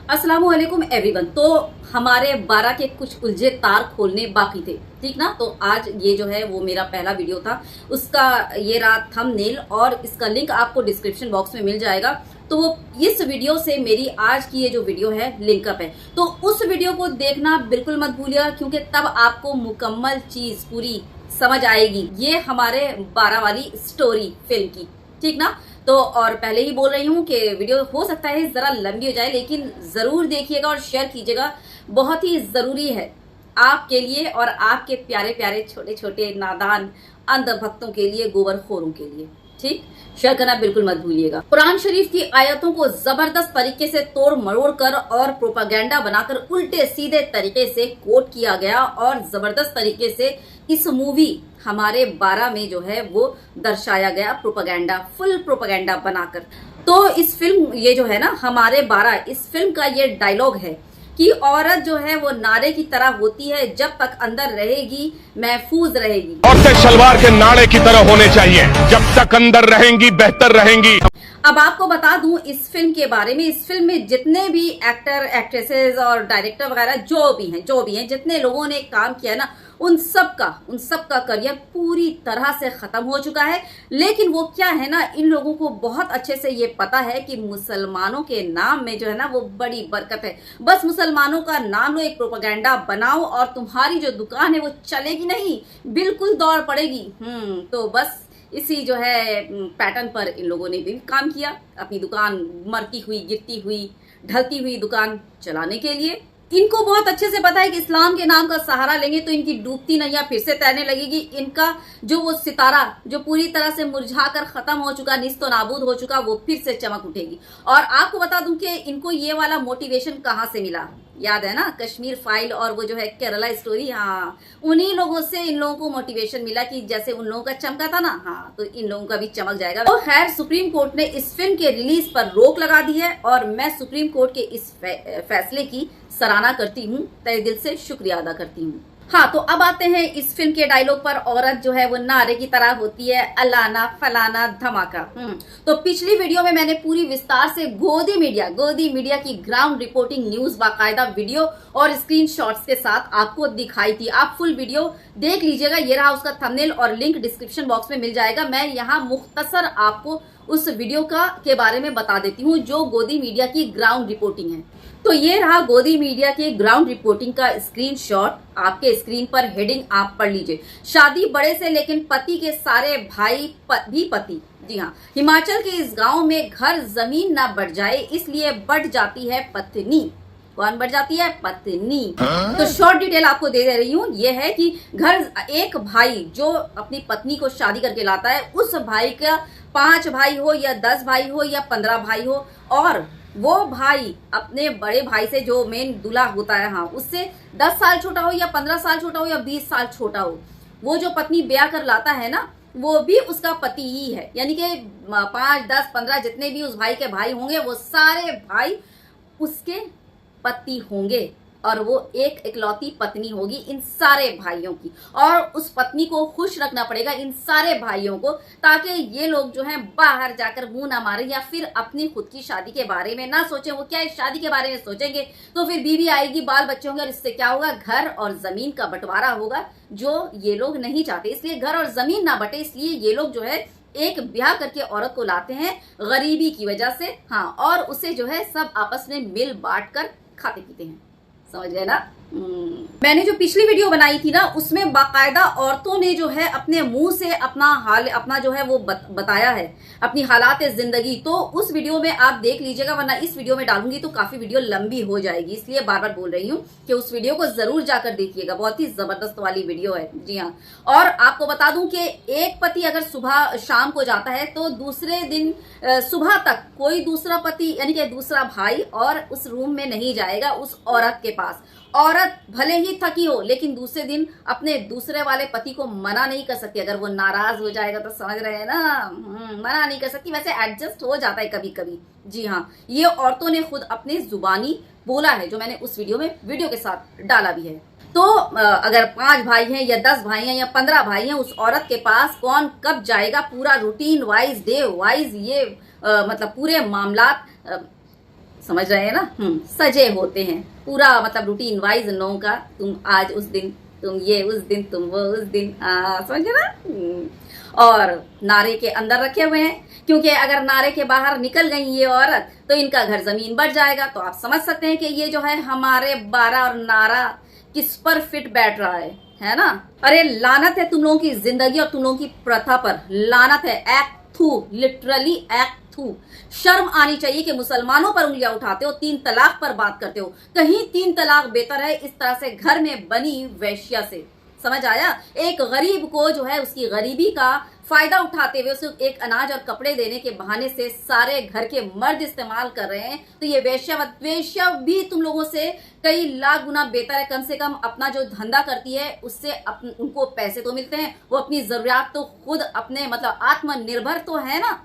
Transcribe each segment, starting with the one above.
अस्सलामुअलैकुम एवरीवन। तो हमारे 12 के कुछ उलझे तार खोलने बाकी थे, ठीक ना। तो आज ये जो है वो मेरा पहला वीडियो था, उसका ये रहा थंबनेल और इसका लिंक आपको डिस्क्रिप्शन बॉक्स में मिल जाएगा। तो वो इस वीडियो से मेरी आज की ये जो वीडियो है लिंकअप है, तो उस वीडियो को देखना बिल्कुल मत भूलिएगा, क्योंकि तब आपको मुकम्मल चीज पूरी समझ आएगी ये हमारे 12 वाली स्टोरी फिल्म की, ठीक ना। तो और पहले ही बोल रही हूँ कि वीडियो हो सकता है जरा लंबी हो जाए, लेकिन जरूर देखिएगा और शेयर कीजिएगा, बहुत ही जरूरी है आपके लिए और आपके प्यारे प्यारे छोटे छोटे नादान अंधभक्तों के लिए, गोबरखोरों के लिए, ठीक। शेयर करना बिल्कुल मत भूलिएगा। कुरान शरीफ की आयतों को जबरदस्त तरीके से तोड़ मरोड़ कर और प्रोपागेंडा बनाकर उल्टे सीधे तरीके से कोट किया गया और जबरदस्त तरीके से इस मूवी हमारे 12 में जो है वो दर्शाया गया, प्रोपागेंडा, फुल प्रोपागेंडा बनाकर। तो इस फिल्म ये जो है ना हमारे 12, इस फिल्म का ये डायलॉग है कि औरत जो है वो नारे की तरह होती है, जब तक अंदर रहेगी महफूज रहेगी। औरतें शलवार के नाड़े की तरह होने चाहिए, जब तक अंदर रहेंगी बेहतर रहेंगी। अब आपको बता दूं इस फिल्म के बारे में, इस फिल्म में जितने भी एक्टर एक्ट्रेसेस और डायरेक्टर वगैरह जो भी हैं जितने लोगों ने काम किया ना, उन सब का करियर पूरी तरह से खत्म हो चुका है। लेकिन वो क्या है ना, इन लोगों को बहुत अच्छे से ये पता है कि मुसलमानों के नाम में जो है ना वो बड़ी बरकत है। बस मुसलमानों का नाम लो, एक प्रोपेगेंडा बनाओ और तुम्हारी जो दुकान है वो चलेगी नहीं, बिल्कुल दौड़ पड़ेगी। तो बस इसी जो है पैटर्न पर इन लोगों ने भी काम किया, अपनी दुकान मरती हुई, गिरती हुई, ढलती हुई दुकान चलाने के लिए। इनको बहुत अच्छे से पता है कि इस्लाम के नाम का सहारा लेंगे तो इनकी डूबती नैया फिर से तैरने लगेगी। इनका जो वो सितारा जो पूरी तरह से मुरझाकर खत्म हो चुका, निस्तो नाबूद हो चुका, वो फिर से चमक उठेगी। और आपको बता दूं कि इनको ये वाला मोटिवेशन कहाँ से मिला, याद है ना, कश्मीर फाइल और वो जो है केरला स्टोरी। हाँ, उन्हीं लोगों से इन लोगों को मोटिवेशन मिला कि जैसे उन लोगों का चमका था ना, हाँ, तो इन लोगों का भी चमक जाएगा। तो खैर सुप्रीम कोर्ट ने इस फिल्म के रिलीज पर रोक लगा दी है और मैं सुप्रीम कोर्ट के इस फैसले की सराहना करती हूँ, तहे दिल से शुक्रिया अदा करती हूँ। हाँ, तो अब आते हैं इस फिल्म के डायलॉग पर। औरत जो है वो नारे की तरह होती है, अलाना फलाना धमाका। तो पिछली वीडियो में मैंने पूरी विस्तार से गोदी मीडिया की ग्राउंड रिपोर्टिंग न्यूज बाकायदा वीडियो और स्क्रीनशॉट्स के साथ आपको दिखाई थी। आप फुल वीडियो देख लीजिएगा, ये रहा उसका थंबनेल और लिंक डिस्क्रिप्शन बॉक्स में मिल जाएगा। मैं यहाँ मुख्तसर आपको उस वीडियो के बारे में बता देती हूँ जो गोदी मीडिया की ग्राउंड रिपोर्टिंग है। तो ये रहा गोदी मीडिया के ग्राउंड रिपोर्टिंग का स्क्रीनशॉट, आपके स्क्रीन पर हेडिंग आप पढ़ लीजिए। शादी बड़े से लेकिन पति के सारे भाई भी पति। जी हाँ, हिमाचल के इस गांव में घर जमीन ना बढ़ जाए इसलिए बढ़ जाती है पत्नी। कौन बढ़ जाती है? पत्नी। तो शॉर्ट डिटेल आपको दे रही हूँ, ये है कि घर एक भाई जो अपनी पत्नी को शादी करके लाता है, उस भाई का 5 भाई हो या 10 भाई हो या 15 भाई हो, और वो भाई अपने बड़े भाई से जो मेन दूल्हा होता है, हाँ, उससे 10 साल छोटा हो या 15 साल छोटा हो या 20 साल छोटा हो, वो जो पत्नी ब्याह कर लाता है ना, वो भी उसका पति ही है। यानी कि 5, 10, 15 जितने भी उस भाई के भाई होंगे वो सारे भाई उसके पति होंगे और वो एक इकलौती पत्नी होगी इन सारे भाइयों की। और उस पत्नी को खुश रखना पड़ेगा इन सारे भाइयों को, ताकि ये लोग जो हैं बाहर जाकर मुंह ना मारे या फिर अपनी खुद की शादी के बारे में ना सोचें। वो क्या है, शादी के बारे में सोचेंगे तो फिर बीवी आएगी, बाल बच्चे होंगे और इससे क्या होगा, घर और जमीन का बंटवारा होगा, जो ये लोग नहीं चाहते। इसलिए घर और जमीन ना बटे, इसलिए ये लोग जो है एक ब्याह करके औरत को लाते हैं गरीबी की वजह से, हाँ, और उसे जो है सब आपस में मिल बांट कर खाते पीते हैं। समझ गए ना। मैंने जो पिछली वीडियो बनाई थी ना, उसमें बाकायदा औरतों ने जो है अपने मुंह से अपना जो है वो बताया है, अपनी हालात जिंदगी। तो उस वीडियो में आप देख लीजिएगा, वरना इस वीडियो में डालूंगी तो काफी वीडियो लंबी हो जाएगी, इसलिए बार बार बोल रही हूँ कि उस वीडियो को जरूर जाकर देखिएगा, बहुत ही जबरदस्त वाली वीडियो है। जी हाँ, और आपको बता दूं कि एक पति अगर सुबह शाम को जाता है तो दूसरे दिन सुबह तक कोई दूसरा पति यानी कि दूसरा भाई और उस रूम में नहीं जाएगा उस औरत के पास। औरत भले ही थकी हो लेकिन दूसरे दिन अपने दूसरे वाले पति को मना नहीं कर सकती। अगर वो नाराज हो जाएगा तो समझ रहे हैं ना, मना नहीं कर सकती, वैसे एडजस्ट हो जाता है कभी कभी। जी हाँ, ये औरतों ने खुद अपने जुबानी बोला है, जो मैंने उस वीडियो के साथ डाला भी है। तो अगर 5 भाई हैं या 10 भाई हैं या 15 भाई हैं, उस औरत के पास कौन कब जाएगा, पूरा रूटीन वाइज, डे वाइज, ये मतलब पूरे मामलात समझ रहे हैं ना? सजे होते हैं पूरा, मतलब रूटीन वाइज इन लोगों का, तुम आज उस दिन, तुम ये उस दिन, तुम वो उस दिन, समझे ना? और नारे के अंदर रखे हुए हैं, क्योंकि अगर नारे के बाहर निकल गई ये औरत तो इनका घर जमीन बढ़ जाएगा। तो आप समझ सकते हैं कि ये जो है हमारे 12 और नारा किस पर फिट बैठ रहा है ना? अरे लानत है तुम लोगों की जिंदगी और तुम लोगों की प्रथा पर, लानत है। एक्ट थू, लिटरली एक्ट थू। शर्म आनी चाहिए कि मुसलमानों पर उंगलियां उठाते हो, 3 तलाक पर बात करते हो। कहीं 3 तलाक बेहतर है इस तरह से घर में बनी वैश्या से। समझ आया? एक गरीब को जो है उसकी गरीबी का फायदा उठाते हुए उसे एक अनाज और कपड़े देने के बहाने से सारे घर के मर्द इस्तेमाल कर रहे हैं। तो ये वेश्या भी तुम लोगों से कई लाख गुना बेहतर है। कम से कम अपना जो धंधा करती है उससे उनको पैसे तो मिलते हैं, वो अपनी जरूरियात तो खुद अपने मतलब आत्मनिर्भर तो है ना।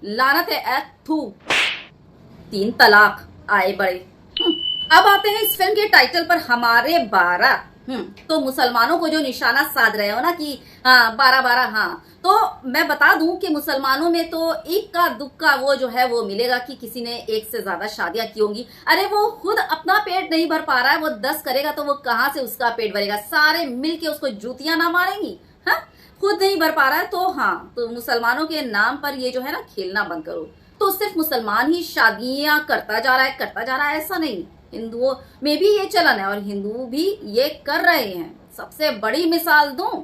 लानत है थू, 3 तलाक आए बड़े। अब आते हैं इस फिल्म के टाइटल पर, हमारे 12। तो मुसलमानों को जो निशाना साध रहे हो ना कि 12-12, हाँ, तो मैं बता दूं कि मुसलमानों में तो इक्का दुक्का वो जो है वो मिलेगा कि किसी ने 1 से ज्यादा शादियां की होंगी। अरे वो खुद अपना पेट नहीं भर पा रहा है, वो 10 करेगा तो वो कहां से उसका पेट भरेगा? सारे मिलके उसको जूतियां ना मारेंगी? हाँ, खुद नहीं भर पा रहा है तो हाँ, तो मुसलमानों के नाम पर ये जो है ना खेलना बंद करो। तो सिर्फ मुसलमान ही शादियां करता जा रहा है ऐसा नहीं, हिंदुओं में भी ये चलन है और हिंदू भी ये कर रहे हैं। सबसे बड़ी मिसाल दूं,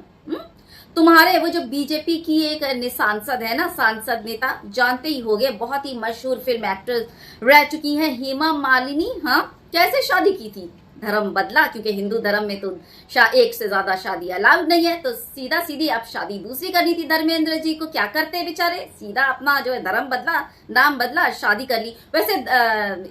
तुम्हारे वो जो बीजेपी की एक सांसद है ना, सांसद नेता, जानते ही होंगे, बहुत ही मशहूर फिल्म एक्ट्रेस रह चुकी हैं हेमा मालिनी। हाँ, कैसे शादी की थी? धर्म बदला, क्योंकि हिंदू धर्म में तो 1 से ज्यादा शादी अलाउड नहीं है, तो सीधा सीधी अब शादी दूसरी करनी थी। धर्मेंद्र जी को क्या करते बेचारे, सीधा अपना जो है धर्म बदला, नाम बदला, शादी कर ली। वैसे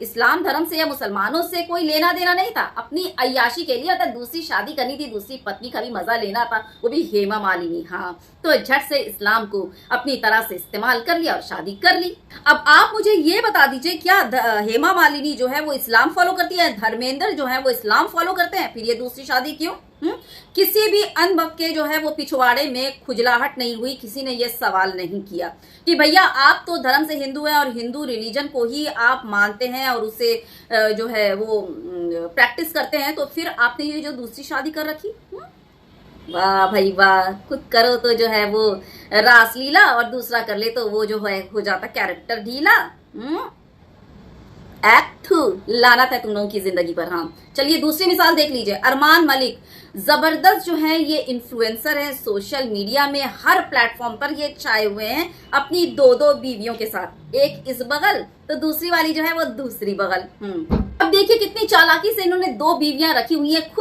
इस्लाम धर्म से या मुसलमानों से कोई लेना देना नहीं था, अपनी अय्याशी के लिए अगर दूसरी शादी करनी थी, दूसरी पत्नी का भी मजा लेना था, वो भी हेमा मालिनी। हाँ, तो झट से इस्लाम को अपनी तरह से इस्तेमाल कर लिया और शादी कर ली। अब आप मुझे ये बता दीजिए, क्या हेमा मालिनी जो है वो इस्लाम फॉलो करती है, धर्मेंद्र जो है वो इस्लाम फॉलो करते हैं? फिर ये दूसरी शादी क्यों? किसी भी अनबक के जो है वो पिछवाड़े में खुजलाहट नहीं हुई, किसी ने ये सवाल नहीं किया कि भैया आप तो धर्म से हिंदू हैं और हिंदू रिलीजन को ही आप मानते हैं और उसे जो है वो प्रैक्टिस करते हैं, तो फिर आपने ये जो दूसरी शादी कर रखी। वाह भाई वाह, खुद करो तो जो है वो रासलीला और दूसरा कर ले तो वो जो है हो जाता कैरेक्टर ढीला। एक्ट लानत है तुम लोगों की जिंदगी पर। हाँ, चलिए दूसरी मिसाल देख लीजिए। अरमान मलिक जबरदस्त जो है ये इन्फ्लुएंसर है, सोशल मीडिया में हर प्लेटफॉर्म पर ये छाए हुए हैं अपनी 2 बीवियों के साथ, एक इस बगल तो दूसरी वाली जो है वो दूसरी बगल। अब देखिए कितनी चालाकी से इन्होंने 2 बीवियां रखी हुई हैं,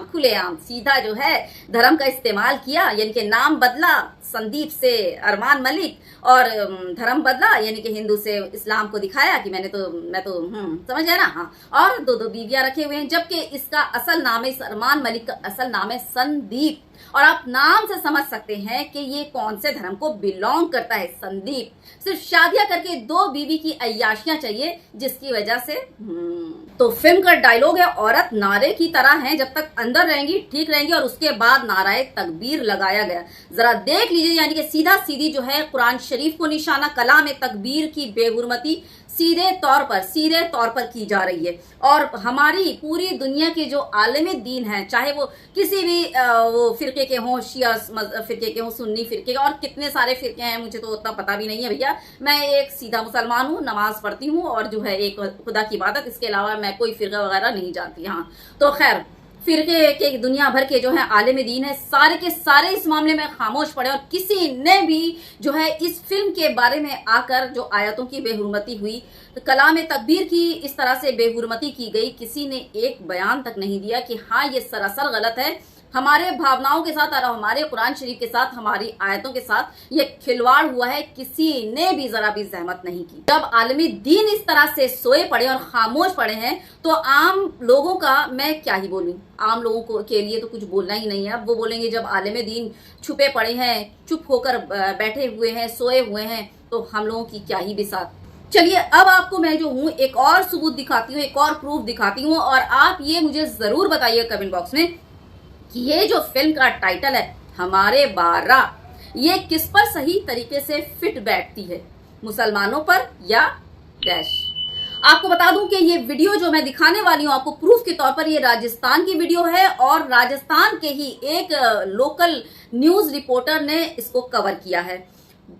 खुलेआम सीधा जो है धर्म का इस्तेमाल किया, यानी कि नाम बदला संदीप से अरमान मलिक और धर्म बदला, यानी कि हिंदू से इस्लाम को दिखाया कि मैं तो समझ गया ना। हाँ, और 2 बीवियां रखे हुए हैं, जबकि इसका असल नाम है, इस अरमान मलिक का असल नाम है संदीप, और आप नाम से समझ सकते हैं कि ये कौन से धर्म को बिलोंग करता है। संदीप सिर्फ शादियां करके 2 बीवी की अय्याशियां चाहिए, जिसकी वजह से तो फिल्म का डायलॉग है, औरत नारे की तरह हैं, जब तक अंदर रहेंगी ठीक रहेंगी, और उसके बाद नाराए तकबीर लगाया गया। जरा देख लीजिए, यानी कि सीधा सीधी जो है कुरान शरीफ को निशाना, कलाम तकबीर की बेहुरमती सीधे तौर पर की जा रही है। और हमारी पूरी दुनिया के जो आलम दीन हैं, चाहे वो किसी भी वो फिरके के हों, शिया फिरके के हों, सुन्नी फिरके के, और कितने सारे फिरके हैं मुझे तो उतना पता भी नहीं है भैया। मैं एक सीधा मुसलमान हूँ, नमाज पढ़ती हूँ और जो है एक खुदा की इबादत, इसके अलावा मैं कोई फिरका वगैरह नहीं जानती। हाँ, तो खैर फिरके के दुनिया भर के जो है आलिम दीन है, सारे के सारे इस मामले में खामोश पड़े, और किसी ने भी जो है इस फिल्म के बारे में आकर जो आयतों की बेहुरमती हुई, तो कलाम तकबीर की इस तरह से बेहुरमती की गई, किसी ने एक बयान तक नहीं दिया कि हाँ ये सरासर गलत है, हमारे भावनाओं के साथ और हमारे कुरान शरीफ के साथ, हमारी आयतों के साथ ये खिलवाड़ हुआ है। किसी ने भी जरा भी जहमत नहीं की। जब आलमी दीन इस तरह से सोए पड़े और खामोश पड़े हैं, तो आम लोगों का मैं क्या ही बोलूं, आम लोगों को के लिए तो कुछ बोलना ही नहीं है। अब वो बोलेंगे जब आलिम दीन छुपे पड़े हैं, चुप होकर बैठे हुए हैं, सोए हुए हैं, तो हम लोगों की क्या ही बिसात। चलिए अब आपको मैं जो हूँ एक और सबूत दिखाती हूँ, एक और प्रूफ दिखाती हूँ, और आप ये मुझे जरूर बताइए कमेंट बॉक्स में कि ये जो फिल्म का टाइटल है हमारे 12, ये किस पर सही तरीके से फिट बैठती है, मुसलमानों पर या डैश। आपको बता दूं कि ये वीडियो जो मैं दिखाने वाली हूं आपको प्रूफ के तौर पर, ये राजस्थान की वीडियो है और राजस्थान के ही एक लोकल न्यूज रिपोर्टर ने इसको कवर किया है।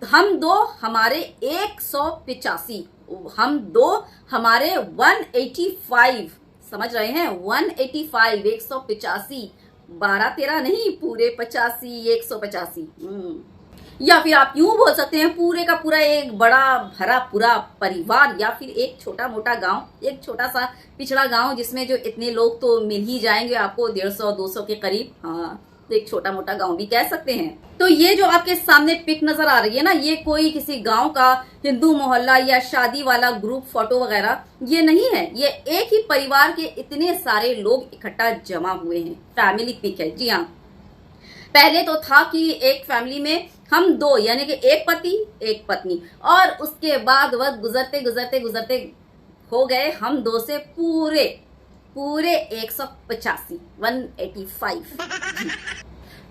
हम दो हमारे 185, हम दो हमारे 185, समझ रहे हैं, 185, 185, 12-13 नहीं, पूरे 85, 185। या फिर आप यूं बोल सकते हैं पूरे का पूरा एक बड़ा भरा पूरा परिवार, या फिर एक छोटा मोटा गांव, एक छोटा सा पिछड़ा गांव जिसमें जो इतने लोग तो मिल ही जाएंगे आपको 150-200 के करीब। हाँ, तो एक छोटा मोटा गांव भी कह सकते हैं। तो ये जो आपके सामने पिक नजर आ रही है ना, ये कोई किसी गांव का हिंदू मोहल्ला या शादी वाला ग्रुप फोटो वगैरह ये नहीं है। ये एक ही परिवार के इतने सारे लोग इकट्ठा जमा हुए हैं, फैमिली पिक है। जी हाँ, पहले तो था कि एक फैमिली में हम दो, यानी कि एक पति एक पत्नी, और उसके बाद वक्त गुजरते गुजरते गुजरते हो गए हम दो से पूरे 185, 185।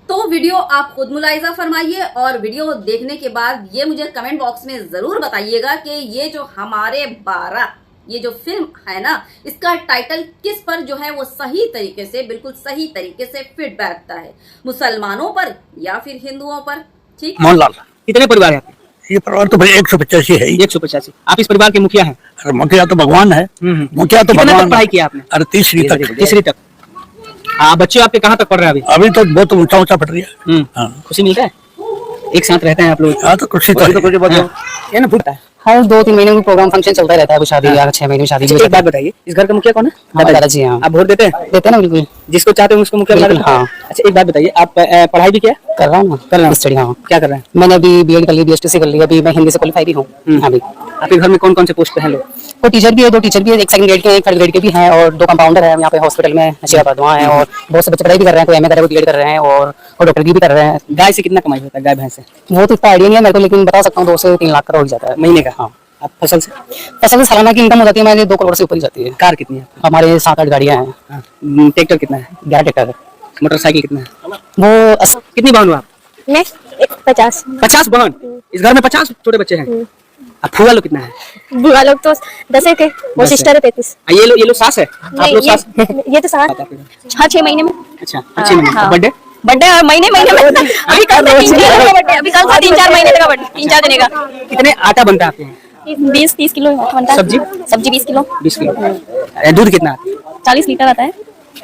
तो वीडियो आप खुद मुलाहिजा फरमाइए और वीडियो देखने के बाद ये मुझे कमेंट बॉक्स में जरूर बताइएगा कि ये जो हमारे 12, ये जो फिल्म है ना, इसका टाइटल किस पर जो है वो सही तरीके से, बिल्कुल सही तरीके से फिट बैठता है, मुसलमानों पर या फिर हिंदुओं पर। ठीक, मोहनलाल, कितने परिवार है आपके? ये परिवार तो भाई 185 है ही। 185। आप इस परिवार के मुखिया हैं? अरे मुखिया तो भगवान है, मुखिया तो कितने तक भगवान। पढ़ाई किया आपने? अरे तीसरी तक। तीसरी तक। बच्चे आपके कहाँ तक पढ़ रहे हैं अभी? अभी तो बहुत ऊंचा ऊंचा पढ़ रही है। हाँ। खुशी मिलता है? एक साथ रहते हैं आप लोग? हाँ, तो खुशी तो है। ये ना भूलता है। हर 2-3 महीने में प्रोग्राम फंक्शन चलता रहता है, कोई शादी या 6 महीने में शादी। एक बात बताइए, इस घर का मुखिया कौन है? हमारे दादाजी हैं। आप वोट देते हैं? देते हैं ना, बिल्कुल। जिसको चाहते हैं उसको मुखिया बना देते हैं? हाँ। अच्छा, एक बात बताइए, आप पढ़ाई भी किया? कर रहा हूँ ना, कर रहे हैं? स्टडी। हाँ, क्या कर रहे हैं? मैंने अभी बीएड कर ली, बीएसटी कर ली, अभी मैं हिंदी से क्वालिफाई भी हूँ। अभी आपके घर में कौन कौन से पोस्ट पे हैं लोग? कोई टीचर भी है, 2 टीचर भी है, एक सेकंड ग्रेड के, एक थर्ड ग्रेड के भी हैं, और 2 कंपाउंडर है यहाँ पे हॉस्पिटल में, नशीबाबाद वहाँ है। और बहुत से बच्चे पढ़ाई भी कर रहे हैं, कोई एमए कर रहे हैं, कोई बीएड कर रहे हैं, और डॉक्टर भी कर रहे हैं। गाय से कितना कमाई होता है, गाय भैंस से? वो तो इतना आइडिया नहीं है मेरे को, लेकिन बता सकता हूँ 2 से 3 लाख का हो जाता है महीने का? हाँ। आप फसल से? फसल से सालाना की इनकम हो जाती है हमारी 2 करोड़ से ऊपर ही जाती है। कार कितनी है? हमारे 7-8 गाड़ियाँ हैं। ट्रैक्टर कितना है? 11 ट्रैक्टर है। मोटरसाइकिल कितना है? वो कितनी बहन हो आप? मैं 50। 50 बहन? इस घर में 50 छोटे बच्चे हैं। अब फूआ लोग कितना है? बुआ लोग तो 10 के, वो 10 सिस्टर है 33। ये लोग सास है? आप नहीं, लोग सास? ये तो 7, 6 महीने में। अच्छा, 6 महीने। हाँ। बर्थडे? बर्थडे महीने में। अभी कल था 3 का बर्थडे, अभी कल था 3-4 महीने का बर्थडे, 3-4 दिन का। कितने आटा बनता है आपके यहाँ? 20-30 किलो बनता है। सब्जी 20 किलो। 20 किलो। दूध कितना? 40 लीटर आता है।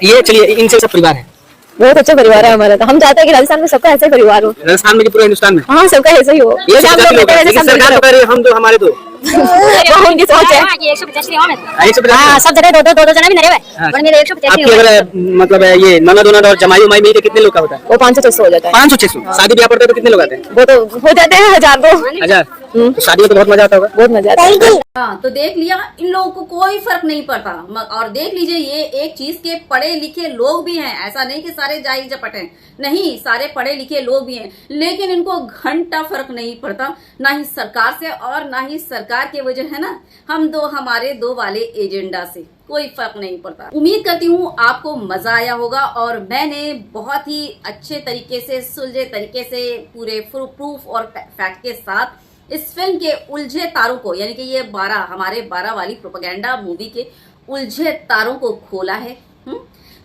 ये चलिए, इनसे सब परिवार है? बहुत अच्छा परिवार है हमारा। तो हम चाहते हैं कि राजस्थान में सबका ऐसा ही परिवार हो। राजस्थान में कि पूरे हिंदुस्तान में? हाँ, सबका ऐसा ही हो। ये जैसे हम लोग कहते हैं, जैसे हम सरकार तो कह रही है, हम तो हमारे तो वो उनकी सोच है। 150। हाँ, सब जगह 2-2 जना भी नरे हुए। और मेरे 150 आपके अगर मतलब ये ननद उनद और जमाई उमाई मिल के कितने लोग का होता है? वो 500-600 हो जाता है। 500-600। शादी ब्याह पड़ता है तो कितने लोग आते हैं? वो तो हो जाते हैं 1000-2 1000। तो शादी में तो बहुत मजा आता होगा? बहुत मजा आता है। हाँ, तो देख लिया, इन लोगों को कोई फर्क नहीं पड़ता। और देख लीजिए, ये एक चीज के पढ़े लिखे लोग भी हैं, ऐसा नहीं कि सारे जाहिल जपट हैं, नहीं, सारे पढ़े लिखे लोग भी हैं, लेकिन इनको घंटा फर्क नहीं पड़ता, ना ही सरकार से और ना ही सरकार के वजह है ना हम दो हमारे 2 वाले एजेंडा से कोई फर्क नहीं पड़ता। उम्मीद करती हूँ आपको मजा आया होगा और मैंने बहुत ही अच्छे तरीके से, सुलझे तरीके से, पूरे प्रूफ और फैक्ट के साथ इस फिल्म के उलझे तारों को, यानी कि ये 12 हमारे 12 वाली प्रोपेगेंडा मूवी के उलझे तारों को खोला है।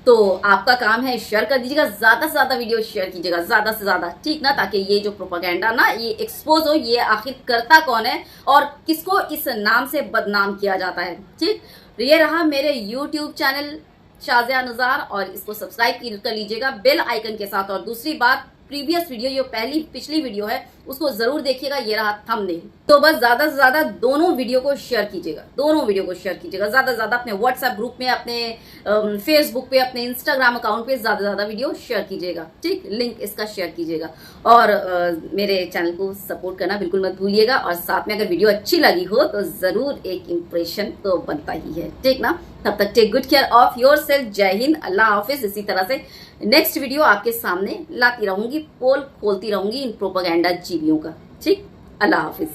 तो आपका काम है शेयर कर दीजिएगा, ज्यादा से ज्यादा वीडियो शेयर कीजिएगा, ज्यादा से ज्यादा, ठीक ना, ताकि ये जो प्रोपेगेंडा ना ये एक्सपोज हो, ये आखिर करता कौन है और किसको इस नाम से बदनाम किया जाता है। ठीक, ये रहा मेरे YouTube चैनल शाज़िया नुज़ार और इसको सब्सक्राइब कर लीजिएगा बेल आइकन के साथ। और दूसरी बात, प्रीवियस वीडियो जो पिछली वीडियो है उसको जरूर देखिएगा, ये रहा थंबनेल। तो बस ज्यादा से ज्यादा दोनों वीडियो को शेयर कीजिएगा, दोनों वीडियो को शेयर कीजिएगा ज्यादा से ज्यादा, अपने व्हाट्सएप ग्रुप में, अपने फेसबुक पे, अपने इंस्टाग्राम अकाउंट पे ज्यादा से ज्यादा वीडियो शेयर कीजिएगा। ठीक, लिंक इसका शेयर कीजिएगा और मेरे चैनल को सपोर्ट करना बिल्कुल मत भूलिएगा। और साथ में अगर वीडियो अच्छी लगी हो तो जरूर एक इम्प्रेशन तो बनता ही है, ठीक ना। तब तक take good care of your self. जय हिंद, अल्लाह हाफिज। इसी तरह से नेक्स्ट वीडियो आपके सामने लाती रहूंगी, पोल खोलती रहूंगी इन प्रोपेगेंडा जीवियों का। ठीक, अल्लाह हाफिज।